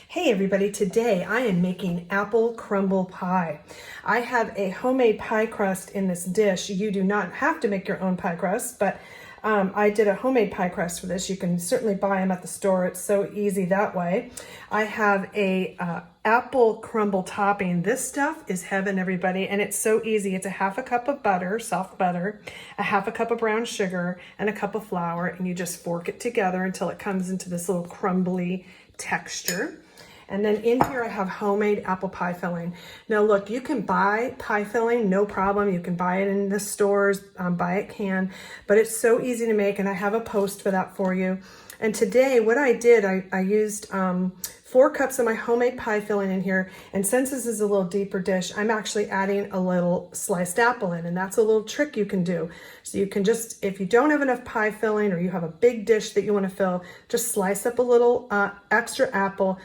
Hey everybody, today I am making apple crumble pie. I have a homemade pie crust in this dish. You do not have to make your own pie crust, but I did a homemade pie crust for this. You can certainly buy them at the store. It's so easy that way. I have a apple crumble topping. This stuff is heaven, everybody, and it's so easy. It's a half a cup of butter, soft butter, a half a cup of brown sugar, and a cup of flour, and you just fork it together until it comes into this little crumbly texture. And then in here I have homemade apple pie filling. Now look, you can buy pie filling, no problem. You can buy it in the stores, buy it canned, but it's so easy to make, and I have a post for that for you. And today what I did, I used 4 cups of my homemade pie filling in here, and since this is a little deeper dish, I'm actually adding a little sliced apple in, and that's a little trick you can do. So you can just, if you don't have enough pie filling or you have a big dish that you want to fill, just slice up a little extra apple,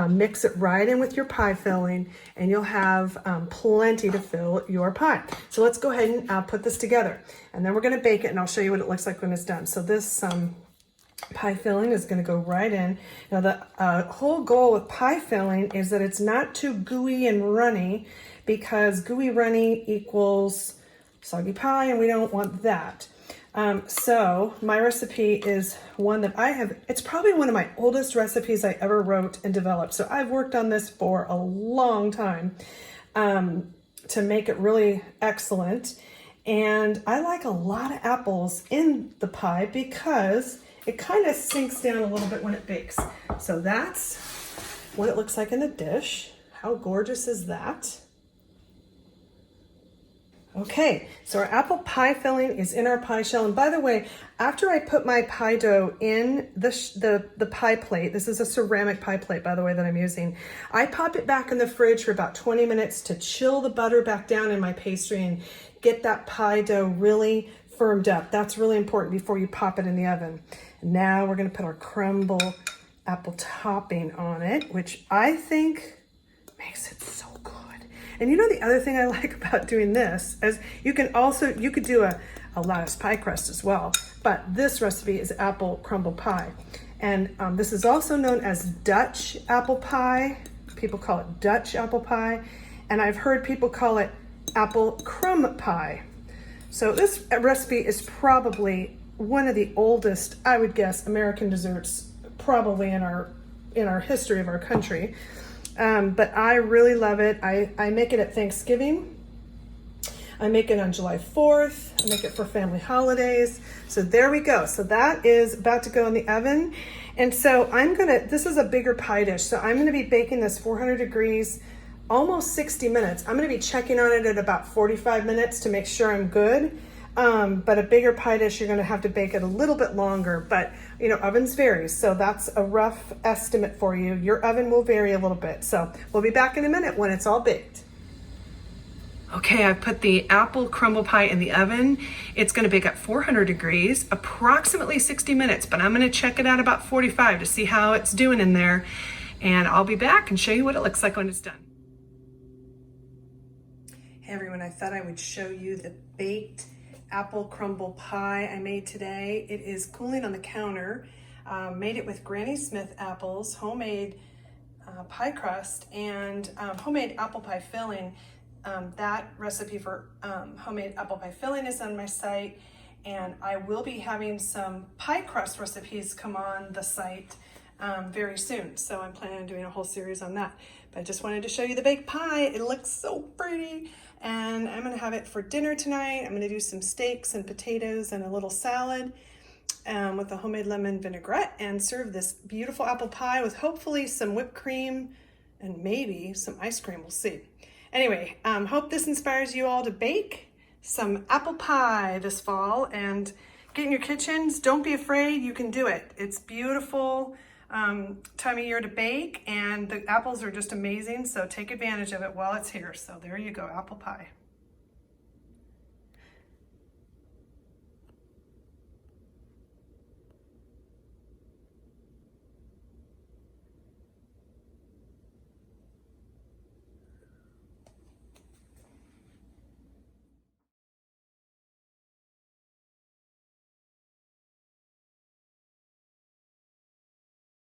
mix it right in with your pie filling, and you'll have plenty to fill your pie. So let's go ahead and put this together, and then we're going to bake it, and I'll show you what it looks like when it's done. So this pie filling is going to go right in. Now the whole goal with pie filling is that it's not too gooey and runny, because gooey runny equals soggy pie, and we don't want that. So my recipe is one that it's probably one of my oldest recipes I ever wrote and developed. So I've worked on this for a long time to make it really excellent. And I like a lot of apples in the pie because it kind of sinks down a little bit when it bakes. So that's what it looks like in the dish. How gorgeous is that? Okay, so our apple pie filling is in our pie shell. And by the way, after I put my pie dough in the pie plate, this is a ceramic pie plate, by the way, that I'm using, I pop it back in the fridge for about 20 minutes to chill the butter back down in my pastry and get that pie dough really firmed up. That's really important before you pop it in the oven. Now we're gonna put our crumble apple topping on it, which I think makes it so good. And you know, the other thing I like about doing this is you could do a lattice pie crust as well, but this recipe is apple crumble pie. And this is also known as Dutch apple pie. People call it Dutch apple pie. And I've heard people call it apple crumb pie. So this recipe is probably one of the oldest, I would guess, American desserts probably in our history of our country. But I really love it. I make it at Thanksgiving. I make it on July 4th. I make it for family holidays. So there we go. So that is about to go in the oven. And so this is a bigger pie dish. So I'm gonna be baking this 400 degrees, almost 60 minutes. I'm gonna be checking on it at about 45 minutes to make sure I'm good. But a bigger pie dish, you're gonna have to bake it a little bit longer, but you know, ovens vary. So that's a rough estimate for you. Your oven will vary a little bit. So we'll be back in a minute when it's all baked. Okay, I've put the apple crumble pie in the oven. It's gonna bake at 400 degrees, approximately 60 minutes, but I'm gonna check it out about 45 to see how it's doing in there. And I'll be back and show you what it looks like when it's done. Hey everyone, I thought I would show you the baked apple crumble pie I made today. It is cooling on the counter. Made it with Granny Smith apples, homemade pie crust, and homemade apple pie filling. That recipe for homemade apple pie filling is on my site, and I will be having some pie crust recipes come on the site very soon. So I'm planning on doing a whole series on that. But I just wanted to show you the baked pie. It looks so pretty. And I'm gonna have it for dinner tonight. I'm gonna do some steaks and potatoes and a little salad with a homemade lemon vinaigrette, and serve this beautiful apple pie with hopefully some whipped cream and maybe some ice cream, we'll see. Anyway, hope this inspires you all to bake some apple pie this fall and get in your kitchens. Don't be afraid, you can do it. It's beautiful time of year to bake, and the apples are just amazing, so take advantage of it while it's here. So there you go, apple pie.